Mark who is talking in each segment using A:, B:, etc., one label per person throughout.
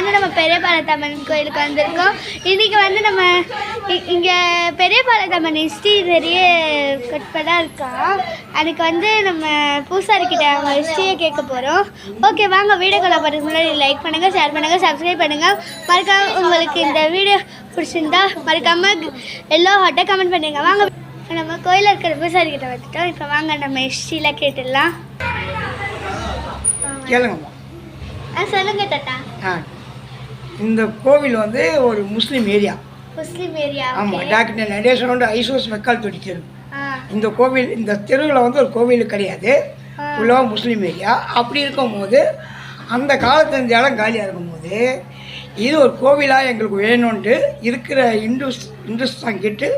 A: வந்து நம்ம பெரியபாளையத்தம்மன் கோயிலுக்கு வந்திருக்கோம். இன்றைக்கி வந்து நம்ம இங்கே பெரியபாளையத்தம்மன் ஹிஸ்ட்ரி நிறைய கட்படாக இருக்கா. அதுக்கு வந்து நம்ம பூசாரிக்கிட்ட அவங்க ஹிஸ்ட்ரியை கேட்க போகிறோம். ஓகே, வாங்க வீடியோக்குள்ள போகிறதுக்கு முன்னாடி லைக் பண்ணுங்கள், ஷேர் பண்ணுங்கள், சப்ஸ்கிரைப் பண்ணுங்கள். மறக்காம உங்களுக்கு இந்த வீடியோ பிடிச்சிருந்தா மறக்காமல் எல்லோ ஹாட்டை கமெண்ட் பண்ணுங்க. வாங்க நம்ம கோயிலில் இருக்கிற பூசாரிக்கிட்ட வந்துட்டோம். இப்போ வாங்க நம்ம ஹிஸ்ட்ரியில் கேட்டுடலாம்.
B: கேளுங்கம்மா.
A: சொல்லுங்க தாத்தா.
B: இந்த கோவில் வந்து ஒரு முஸ்லீம் ஏரியா.
A: முஸ்லீம் ஏரியா.
B: ஆமாம், டாக்டர் நடேசனோட ஐசோஸ் மெக்கால் தொட்டி தெரு. இந்த கோவில், இந்த தெருவில் வந்து ஒரு கோவில் கிடையாது, ஃபுல்லாக முஸ்லீம் ஏரியா. அப்படி இருக்கும்போது அந்த காலத்து இந்த இடம் காலியாக இருக்கும்போது இது ஒரு கோவிலாக எங்களுக்கு வேணும்ன்ட்டு இருக்கிற இந்துஸ்தான் கேட்டு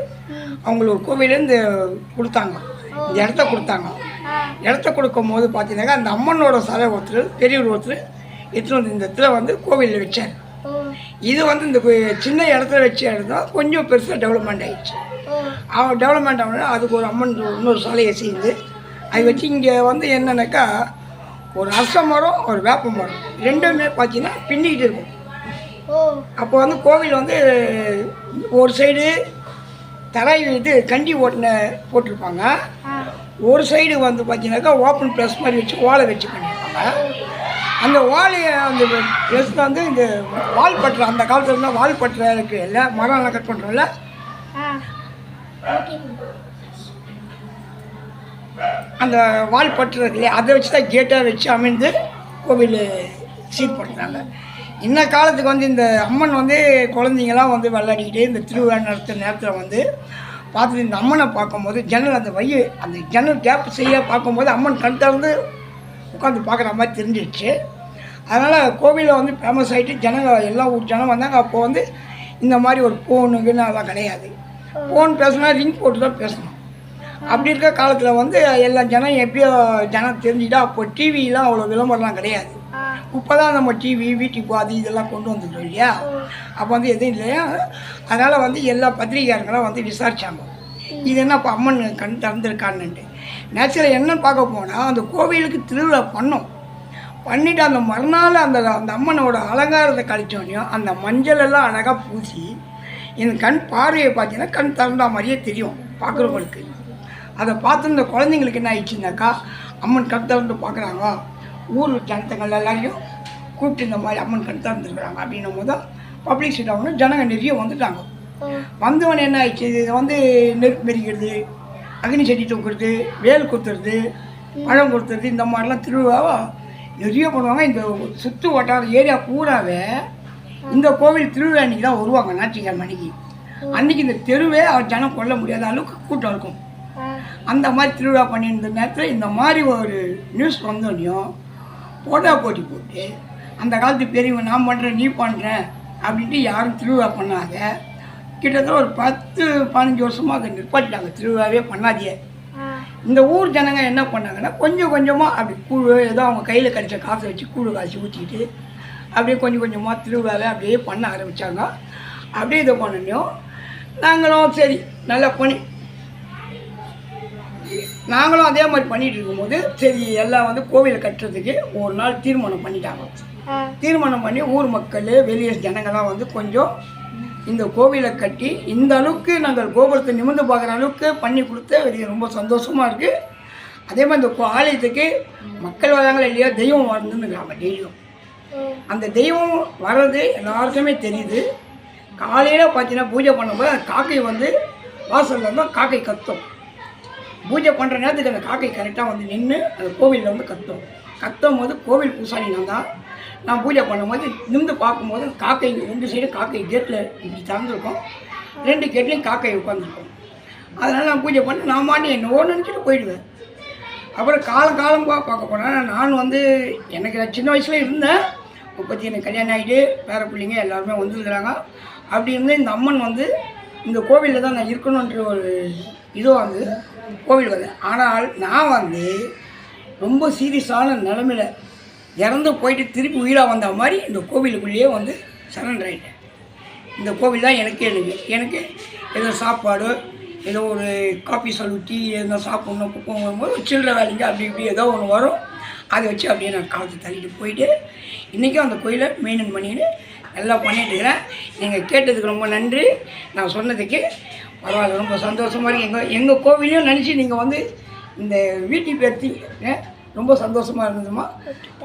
B: அவங்களுக்கு ஒரு கோவிலேருந்து கொடுத்தாங்க, இந்த இடத்த கொடுத்தாங்க. இடத்த கொடுக்கும் போது பார்த்தீங்கன்னாக்கா அந்த அம்மனோட சிலை ஒருத்தர், பெரியவர் ஒருத்தர் எடுத்துகிட்டு வந்து இந்த இடத்துல வந்து கோவிலில் வச்சார். இது வந்து இந்த சின்ன இடத்துல வச்ச இடம் தான் கொஞ்சம் பெருசாக டெவலப்மெண்ட் ஆகிடுச்சு. டெவலப்மெண்ட் ஆகணும்னா அதுக்கு ஒரு அம்மன் இன்னொரு சிலையை செய்து அதை வச்சு இங்கே வந்து என்னன்னாக்கா ஒரு அரச மரம், ஒரு வேப்ப மரம் ரெண்டுமே பார்த்தீங்கன்னா பின்னிக்கிட்டு இருக்கும். அப்போ வந்து கோவில் வந்து ஒரு சைடு தரை இது கண்டி போட்டிருப்பாங்க, ஒரு சைடு வந்து பார்த்தீங்கன்னாக்கா ஓப்பன் ப்ளஸ் மாதிரி வச்சு ஓலை வச்சு பண்ணியிருப்பாங்க. அந்த ஓலையை அந்த ப்ளஸில் வந்து இந்த வால் பட்டறை, அந்த காலத்தில் இருந்தால் வால் பட்டறை இருக்குது இல்லை, மரம்லாம் கட் பண்ணுறோம்ல, அந்த வால் பட்டறை இருக்கு இல்லையா, அதை வச்சு தான் கேட்டாக வச்சு அமைந்து கோவில் சீட் பண்ணுறாங்க. இந்த காலத்துக்கு வந்து இந்த அம்மன் வந்து குழந்தைங்களாம் வந்து விளையாடிக்கிட்டு இந்த திருவிழா நடத்துகிற நேரத்தில் வந்து பார்த்துட்டு இந்த அம்மனை பார்க்கும்போது ஜன்னல் அந்த ஜன்னல் கேப் செய்ய பார்க்கும்போது அம்மன் கண் திறந்து உட்காந்து பார்க்குற மாதிரி தெரிஞ்சிடுச்சு. அதனால் கோவிலில் வந்து ஃபேமஸ் ஆகிட்டு ஜனங்கள் எல்லா ஊர் ஜனம் வந்தாங்க. அப்போது வந்து இந்த மாதிரி ஒரு ஃபோனுக்குன்னு அதெல்லாம் கிடையாது. ஃபோன் பேசினா ரிங் போட்டு தான் பேசணும். அப்படி இருக்க காலத்தில் வந்து எல்லா ஜனம் எப்படியோ ஜனம் தெரிஞ்சுட்டா அப்போ டிவிலாம் அவ்வளோ விளம்பரம்லாம் கிடையாது. இப்போ தான் நம்ம டிவி வீட்டுக்கு அது இதெல்லாம் கொண்டு வந்துட்டோம் இல்லையா. அப்போ வந்து எதுவும் இல்லையா. அதனால் வந்து எல்லா பத்திரிகையாளர்களும் வந்து விசாரித்தாங்க, இது என்ன இப்போ அம்மன் கண் திறந்துருக்கான்னுட்டு. நேச்சுரல் என்னன்னு பார்க்க போனால் அந்த கோவிலுக்கு திருவிழா பண்ணிவிட்டு அந்த மறுநாள் அந்த அம்மனோட அலங்காரத்தை கழிச்சோடனையும் அந்த மஞ்சள் எல்லாம் அழகாக பூசி இந்த கண் பார்வையை பார்த்தீங்கன்னா கண் திறந்தா மாதிரியே தெரியும் பார்க்குறவங்களுக்கு. அதை பார்த்து இந்த குழந்தைங்களுக்கு என்ன ஆயிடுச்சுனாக்கா அம்மன் கண் திறந்து பார்க்குறாங்க, ஊர் ஜனத்தங்கள் எல்லாரையும் கூப்பிட்டு இந்த மாதிரி அம்மன் கண் திறந்துருக்குறாங்க அப்படின்னும் போது தான் பப்ளிசிட்டி ஆகணும். ஜனங்க நிறைய வந்துட்டாங்க. வந்தவன் என்ன ஆயிடுச்சு, இது வந்து நெருப்பு மெரிக்கிறது, அக்னி செடி தூக்குறது, வேல் குத்துறது, பழம் கொடுத்துறது, இந்த மாதிரிலாம் திருவிழாவை நிறைய பண்ணுவாங்க. இந்த சுற்று வட்டார ஏரியா பூராவே இந்த கோவில் திருவிழா அன்றைக்கி தான் வருவாங்க, ஞாயிற்றுக்கிழமை அன்றைக்கி. அன்றைக்கி இந்த தெருவே அவர் ஜனம் கொள்ள முடியாத அளவுக்கு கூட்டம் இருக்கும். அந்த மாதிரி திருவிழா பண்ணியிருந்த நேரத்தில் இந்த மாதிரி ஒரு நியூஸ் வந்தோடனையும் போட்டி போட்டு அந்த காலத்து பெரியவங்க நான் பண்ணுறேன் நீ பண்ணுறேன் அப்படின்ட்டு யாரும் திருவிழா பண்ணாத. கிட்டத்தட்ட ஒரு 10-15 வருஷமாக அதை நிற்பாட்டிட்டாங்க, திருவிழாவே பண்ணாதியே. இந்த ஊர் ஜனங்க என்ன பண்ணாங்கன்னா கொஞ்சம் கொஞ்சமாக அப்படி கூழ் ஏதோ அவங்க கையில் கிடைச்ச காசை வச்சு கூழ் காய்ச்சி ஊற்றிக்கிட்டு அப்படியே கொஞ்சம் கொஞ்சமாக திருவிழாவே அப்படியே பண்ண ஆரம்பித்தாங்க. அப்படியே இதை பண்ணணும். நாங்களும் சரி நல்லா நாங்களும் அதே மாதிரி பண்ணிகிட்டு இருக்கும்போது சரி எல்லாம் வந்து கோவிலை கட்டுறதுக்கு ஒரு நாள் தீர்மானம் பண்ணிட்டாங்க. தீர்மானம் பண்ணி ஊர் மக்கள் வெளியே ஜனங்கள்லாம் வந்து கொஞ்சம் இந்த கோவிலை கட்டி இந்த அளவுக்கு நாங்கள் கோபுரத்தை நிமிர்ந்து பார்க்குற அளவுக்கு பண்ணி கொடுத்து ரொம்ப சந்தோஷமாக இருக்குது. அதே மாதிரி இந்த ஆலயத்துக்கு மக்கள் வராங்களா இல்லையா, தெய்வம் வந்துன்னுக்கிறாங்க டெய்லியும். அந்த தெய்வம் வர்றது எல்லாருக்குமே தெரியுது. காலையில் பார்த்தீங்கன்னா பூஜை பண்ணும்போது அந்த காக்கை வந்து வாசலில் இருந்தால் காக்கை கத்தும். பூஜை பண்ணுற நேரத்துக்கு அந்த காக்கை கரெக்டாக வந்து நின்று அந்த கோவிலில் வந்து கத்தும் போது கோவில் பூசாரி நான் பூஜை பண்ணும்போது நின்று பார்க்கும்போது காக்கை 2 சைடு காக்கை கேட்டில் இப்படி திறந்துருக்கோம், 2 கேட்லேயும் காக்கை உட்காந்துருக்கோம். அதனால் நான் பூஜை பண்ணி நான் மாட்டி என்னவோ நினச்சிட்டு போயிடுவேன். அப்புறம் காலம் பார்க்க போனால் நான் வந்து எனக்கு சின்ன வயசில் இருந்தேன். பற்றி எனக்கு கல்யாணம் ஆகிட்டு பேர பிள்ளைங்க எல்லாருமே வந்துருக்குறாங்க. அப்படி இருந்து இந்த அம்மன் வந்து இந்த கோவிலில் தான் நான் இருக்கணுன்ற ஒரு இதுவாக வந்து கோவில் வந்தேன். ஆனால் நான் வந்து ரொம்ப சீரியஸான நிலமையில் இறந்து போயிட்டு திருப்பி உயிராக வந்த மாதிரி இந்த கோவிலுக்குள்ளேயே வந்து சரண்டர் ஆகிட்டேன். இந்த கோவில் தான் எனக்கு ஏதோ சாப்பாடு, ஏதோ ஒரு காஃபி சலுட்டி எதோ சாப்பிட்ணும் குப்பம் வரும்போது சில்லற வேலைங்க அப்படி இப்படி ஏதோ ஒன்று வரும். அதை வச்சு அப்படியே நான் காலத்தை தள்ளிட்டு போயிட்டு இன்றைக்கும் அந்த கோயிலை மெயின்டைன் பண்ணிட்டு எல்லாம் பண்ணிட்டு இருக்கிறேன். நீங்கள் கேட்டதுக்கு ரொம்ப நன்றி. நான் சொன்னதுக்கு பரவாயில்ல, ரொம்ப சந்தோஷமாக இருக்குது. எங்கள் கோவிலையும் நினச்சி நீங்கள் வந்து இந்த வீட்டுக்கு எடுத்தீங்க, ரொம்ப சந்தோஷமாக இருந்ததுமா.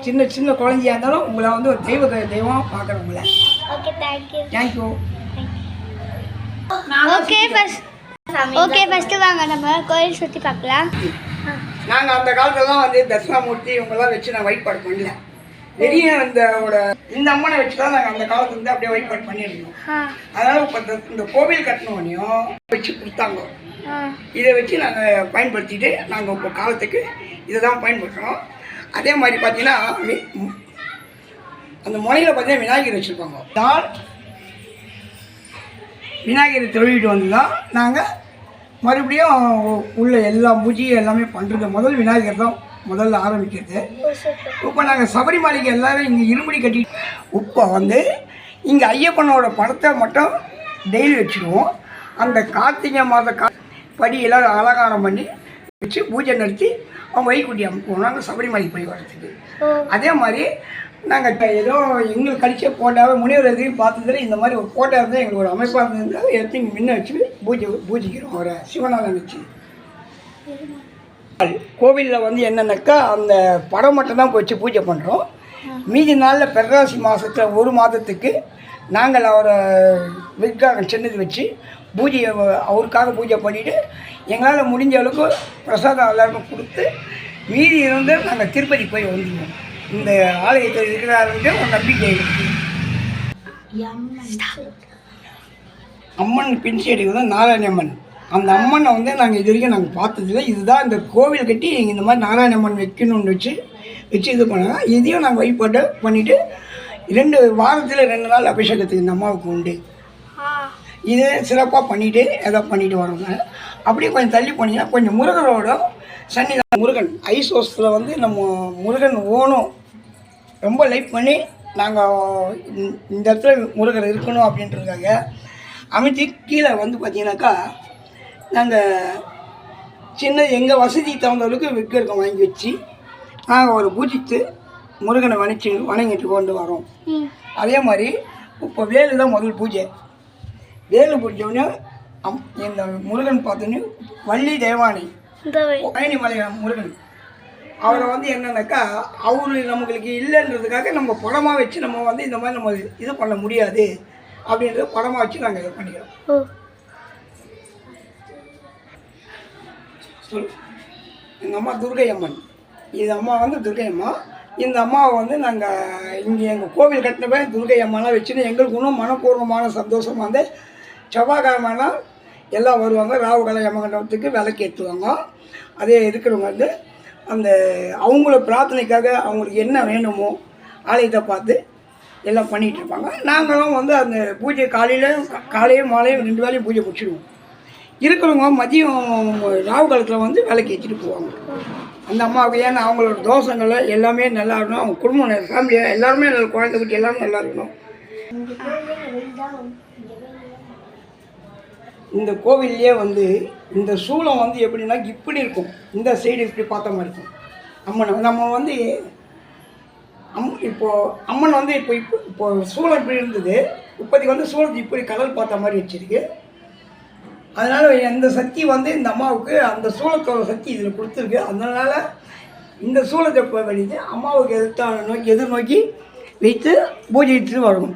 B: சின்ன சின்ன குழந்தையாக இருந்தாலும் உங்களை வந்து ஒரு தெய்வம் பார்க்குறேன் உங்களை.
A: Okay,
B: thank you.
A: ஓகே ஃபஸ்ட்டு வாங்க நம்ம கோயில் சுற்றி பார்க்கலாம்.
B: நாங்கள் அந்த காலத்துலலாம் வந்து தட்சிணாமூர்த்தி இவங்கெல்லாம் வச்சு நான் வழிபாடு பண்ணல. பெரிய இந்த அம்மனை வச்சு தான் நாங்கள் அந்த காலத்துல இருந்து அப்படியே வழிபாடு பண்ணியிருந்தோம். அதனால் இப்போ இந்த கோவில் கட்டணோனையும் வச்சு கொடுத்தாங்க. இதை வச்சு நாங்கள் பயன்படுத்திட்டு நாங்கள் இப்போ காலத்துக்கு இதை தான் பயன்படுத்துகிறோம். அதே மாதிரி பார்த்தீங்கன்னா அந்த முனையில் பார்த்தீங்கன்னா விநாயகர் வச்சுருப்பாங்க. தான் விநாயகரை தொழுவிட்டு வந்து தான் நாங்கள் மறுபடியும் உள்ள எல்லா பூஜையும் எல்லாமே பண்ணுறது. முதல் விநாயகர் தான் முதல்ல ஆரம்பிக்கிறது. இப்போ நாங்கள் சபரிமலைக்கு எல்லோரும் இங்கே இருமுடி கட்டி இப்போ வந்து இங்கே ஐயப்பனோட படத்தை மட்டும் டெய்லி வச்சுருவோம். அந்த கார்த்திகை மாத படியெல்லாம் அலங்காரம் பண்ணி வச்சு பூஜை நடத்தி அவங்க வைகுண்டி அனுப்புவோம் நாங்கள் சபரிமலைக்கு போய் வர்றதுக்கு. அதே மாதிரி நாங்கள் ஏதோ எங்களுக்கு கழிச்ச போட்டாவே முனிவர் எதையும் பார்த்ததில் இந்த மாதிரி ஒரு போட்டோ இருந்தால் எங்களுக்கு ஒரு அமைப்பாக இருந்தால் எடுத்து இங்கே முன்ன வச்சு பூஜிக்கிறோம். ஒரு சிவனால வச்சு கோவிலில் வந்து என்னென்னாக்கா அந்த படம் மட்டும் தான் வச்சு பூஜை பண்ணுறோம். மீதி நாளில் பெர்ராசி மாதத்தில் ஒரு மாதத்துக்கு நாங்கள் அவரை விக்கிரகம் சின்னது வச்சு பூஜையை அவருக்காக பூஜை பண்ணிவிட்டு எங்களால் முடிஞ்ச அளவுக்கு பிரசாதம் எல்லாருக்கும் கொடுத்து மீதி இருந்து நாங்கள் திருப்பதி போய் வந்துடுவோம். இந்த ஆலயத்தில் இருக்கிறாருன்ட்டு ஒரு நம்பிக்கை இருக்குது. அம்மன் பின்சேடி தான் நாராயண அம்மன். அந்த அம்மனை வந்து நாங்கள் இது வரைக்கும் நாங்கள் பார்த்ததில்லை. இதுதான் இந்த கோவில் கட்டி இந்த மாதிரி நாராயண அம்மன் வைக்கணும்னு வச்சு இது பண்ணாங்க. இதையும் நாங்கள் வழிபாடு பண்ணிவிட்டு 2 வாரத்தில் 2 நாள் அபிஷேகத்துக்கு இந்த அம்மாவுக்கு உண்டு. இது சிறப்பாக பண்ணிவிட்டு ஏதோ பண்ணிட்டு வரோங்க. அப்படியே கொஞ்சம் தள்ளி போனீங்கன்னா கொஞ்சம் முருகரோட சன்னிதானம். முருகன் ஐஸ் ஹவுஸில் வந்து நம்ம முருகன் ஓணும் ரொம்ப லைக் பண்ணி நாங்கள் இந்த இடத்துல முருகர் இருக்கணும் அப்படின்றதுக்காக அமைச்சு கீழே வந்து பார்த்தீங்கன்னாக்கா நாங்கள் சின்ன எங்கள் வசதிக்கு தகுந்தவர்களுக்கு விக்கிரகம் வாங்கி வச்சு நாங்கள் ஒரு பூஜித்து முருகனை வணங்கிட்டு கொண்டு வரோம். அதே மாதிரி இப்போ வேலு தான் முதல் பூஜை. வேலு பூஜைன்னு இந்த முருகன் பார்த்தோன்னே வள்ளி தேவானி பழனிமலை முருகன் அவரை வந்து என்னன்னாக்கா அவரு நம்மளுக்கு இல்லைன்றதுக்காக நம்ம படமாக வச்சு நம்ம வந்து இந்த மாதிரி நம்ம இது பண்ண முடியாது அப்படின்றத படமாக வச்சு நாங்கள் இதை பண்ணிக்கிறோம். எங்கள் அம்மா துர்கை அம்மன். இது அம்மா வந்து துர்கை அம்மா. இந்த அம்மாவை வந்து நாங்கள் இங்கே எங்கள் கோவில் கட்டினப்ப துர்கை அம்மாலாம் வச்சுன்னு எங்களுக்கு இன்னும் மனப்பூர்வமான சந்தோஷமாக வந்து செவ்வாய்க்கிழமைனா எல்லாம் வருவாங்க. ராவுகால யமகண்டத்துக்கு விளக்கு ஏற்றுவாங்க. அதே இருக்கிறவங்க வந்து அந்த அவங்கள பிரார்த்தனைக்காக அவங்களுக்கு என்ன வேணுமோ ஆலயத்தை பார்த்து எல்லாம் பண்ணிகிட்டு இருப்பாங்க. நாங்களும் வந்து அந்த பூஜை காலையும் மாலையும் 2 வேலையும் பூஜை முடிச்சிடுவோம். இருக்கிறவங்க மதியம் ராவு காலத்தில் வந்து விளக்கு ஏற்றிட்டு போவாங்க. அந்த அம்மாவுக்கு ஏன்னா அவங்களோட தோஷங்களை எல்லாமே நல்லா இருக்கணும். அவங்க குடும்பம் ஃபேமிலியாக எல்லாருமே நல்லா, குழந்தை குட்டி எல்லாரும் நல்லா இருக்கணும். இந்த கோவில்லையே வந்து இந்த சூளம் வந்து எப்படின்னா இப்படி இருக்கும். இந்த சைடு இப்படி பார்த்த மாதிரி இருக்கும். அம்மனை நம்ம வந்து இப்போது அம்மன் வந்து இப்போ சூளம் இப்படி இருந்தது. இப்போதைக்கு வந்து சூளத்தை இப்படி கடல் பார்த்த மாதிரி வச்சுருக்கு. அதனால் அந்த சக்தி வந்து இந்த அம்மாவுக்கு அந்த சூளத்தோட சக்தி இதில் கொடுத்துருக்கு. அதனால் இந்த சூளத்தை போய் வழித்து அம்மாவுக்கு எதிர்நோக்கி வைத்து பூஜைட்டு வரணும்.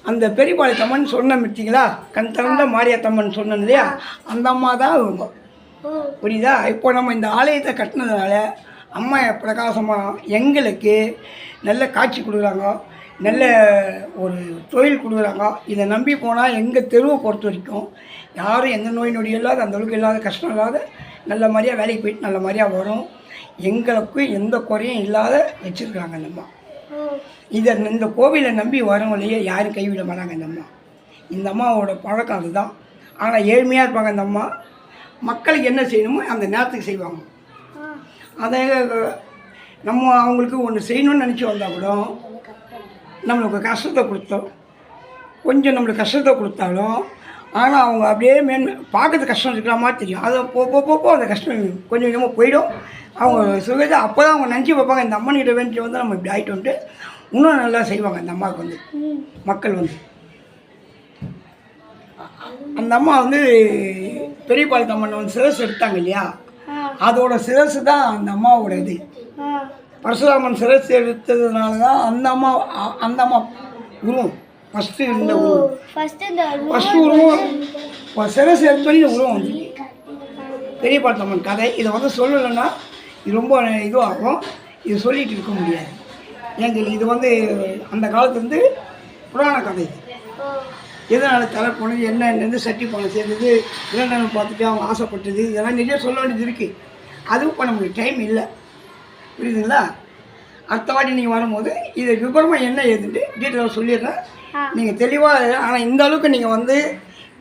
B: அந்த பெரியபாளையத்தம்மன் சொன்ன மிட்டிங்களா, கண் திறந்த மாரியாத்தம்மன் சொன்னது இல்லையா, அந்த அம்மா தான் இவங்க. புரியுதா? இப்போ நம்ம இந்த ஆலயத்தை கட்டினதுனால அம்மா பிரகாசமாக எங்களுக்கு நல்ல காட்சி கொடுக்குறாங்க, நல்ல ஒரு தொழில் கொடுக்குறாங்க. இதை நம்பி போனால் எங்கள் தெருவை பொறுத்த வரைக்கும் யாரும் எந்த நோய் நொடி இல்லாத, அந்த அளவுக்கு இல்லாத, கஷ்டம் இல்லாத, நல்ல மாதிரியாக வேலைக்கு போயிட்டு நல்ல மாதிரியாக வரும். எங்களுக்கு எந்த குறையும் இல்லாத வச்சுருக்காங்க அந்த அம்மா. இந்த கோவிலை நம்பி வரவங்களையே யாரும் கைவிட மாட்டாங்க இந்த அம்மா. இந்த அம்மாவோட பழக்கம் அதுதான். ஆனால் ஏழ்மையாக இருப்பாங்க இந்த அம்மா. மக்களுக்கு என்ன செய்யணுமோ அந்த நேரத்துக்கு செய்வாங்க. அதை நம்ம அவங்களுக்கு ஒன்று செய்யணும்னு நினச்சி வந்தால் கூட நம்மளுக்கு கஷ்டத்தை கொடுத்தோம், கொஞ்சம் நம்மளுக்கு கஷ்டத்தை கொடுத்தாலும், ஆனால் அவங்க அப்படியே பார்க்கறது கஷ்டம் இருக்கிற மாதிரி தெரியும். அதை போப்போ அந்த கஷ்டம் கொஞ்சம் கொஞ்சமாக போயிடும். அவங்க சுகத்தை அப்போ தான் அவங்க நினச்சி பார்ப்பாங்க, இந்த அம்மன்கிட்ட வேண்டி வந்து நம்ம இப்படி ஆகிட்டோன்ட்டு இன்னும் நல்லா செய்வாங்க அந்த அம்மாவுக்கு வந்து
A: ம்.
B: மக்கள் வந்து. அந்த அம்மா வந்து பெரிய பாலத்தம்மன் வந்து சிரசு எடுத்தாங்க இல்லையா,
A: ஆ.
B: அதோட சிரசு தான் அந்த அம்மாவோட இது.
A: ஆ.
B: பரசுராமன் சிரசு எடுத்ததுனால தான் அந்த அம்மா உருவம் ஃபஸ்ட்டு இருந்த உருவம்,
A: ஃபர்ஸ்ட் இந்த
B: ஃபஸ்ட்டு உருவம் சிரசு எடுத்தோன்னே இந்த உருவம் வந்து பெரிய பாலத்தம்மன் கதை. இதை வந்து சொல்லலைன்னா இது ரொம்ப இதுவாகும், இது சொல்லிகிட்டு இருக்க முடியாது. எங்களுக்கு இது வந்து அந்த காலத்துலேருந்து புராண கதை. எதனால் தலை போனது, என்னென்னு சட்டி போன சேர்ந்தது, என்னென்னு பார்த்துட்டு அவங்க ஆசைப்பட்டது, இதெல்லாம் நிறைய சொல்ல வேண்டியது இருக்குது. அதுவும் இப்போ நமக்கு டைம் இல்லை, புரியுதுங்களா? அடுத்த வாட்டி நீங்கள் வரும்போது இது விபரமாக என்ன ஏதுன்ட்டு டீட்டெயிலாக சொல்லிடுறேன், நீங்கள் தெளிவாக. ஆனால் இந்த அளவுக்கு நீங்கள் வந்து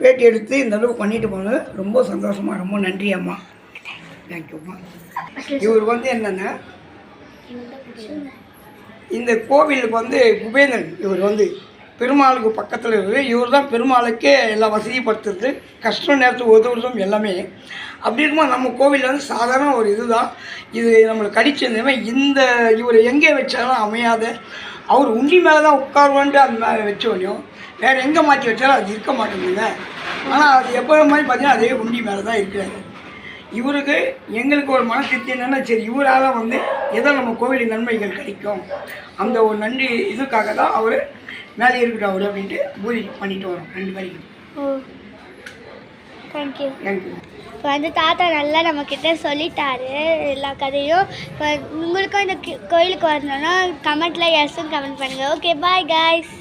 B: பேட்டி எடுத்து இந்த அளவுக்கு பண்ணிட்டு போனது ரொம்ப சந்தோஷமாக, ரொம்ப நன்றி அம்மா, தேங்க்யூம்மா. இவர் வந்து என்னென்னா இந்த கோவிலுக்கு வந்து குபேந்திரன், இவர் வந்து பெருமாளுக்கு பக்கத்தில் இருக்குது. இவர் தான் பெருமாளுக்கே எல்லாம் வசதிப்படுத்துறது, கஷ்ட நேரத்துக்கு உதவுறதும் எல்லாமே. அப்படி இருக்கும்போது நம்ம கோவிலில் வந்து சாதாரண ஒரு இதுதான் இது, நம்மளுக்கு கடிச்சிருந்தமே இந்த இவர் எங்கே வச்சாலும் அமையாத, அவர் உண்டி மேலே தான் உட்காருவான்ட்டு அந்த மேலே வச்சோனையும் வேறு எங்கே மாற்றி வச்சாலும் அது இருக்க மாட்டேங்குதுங்க. ஆனால் அது எப்போ மாதிரி பார்த்தீங்கன்னா அதே உண்டி மேலே தான் இருக்கிறாரு. இவருக்கு எங்களுக்கு ஒரு மன திருப்தி என்னென்னா, சரி இவரால் வந்து ஏதோ நம்ம கோவிலின் நன்மைகள் கிடைக்கும், அந்த ஒரு நன்றி இதுக்காக தான் அவர் மேலே இருக்கட்டும் அவர் அப்படின்ட்டு பூஜை பண்ணிட்டு வரோம் 2 வரைக்கும்.
A: ஓ, தேங்க்யூ.
B: தேங்க்யூ.
A: இப்போ வந்து தாத்தா நல்லா நம்மக்கிட்ட சொல்லிட்டாரு எல்லா கதையும். இப்போ உங்களுக்கும் இந்த கோயிலுக்கு வரணும்னா கமெண்ட்டில் எஸ்ன்னு கமெண்ட் பண்ணுங்கள். Okay, bye guys.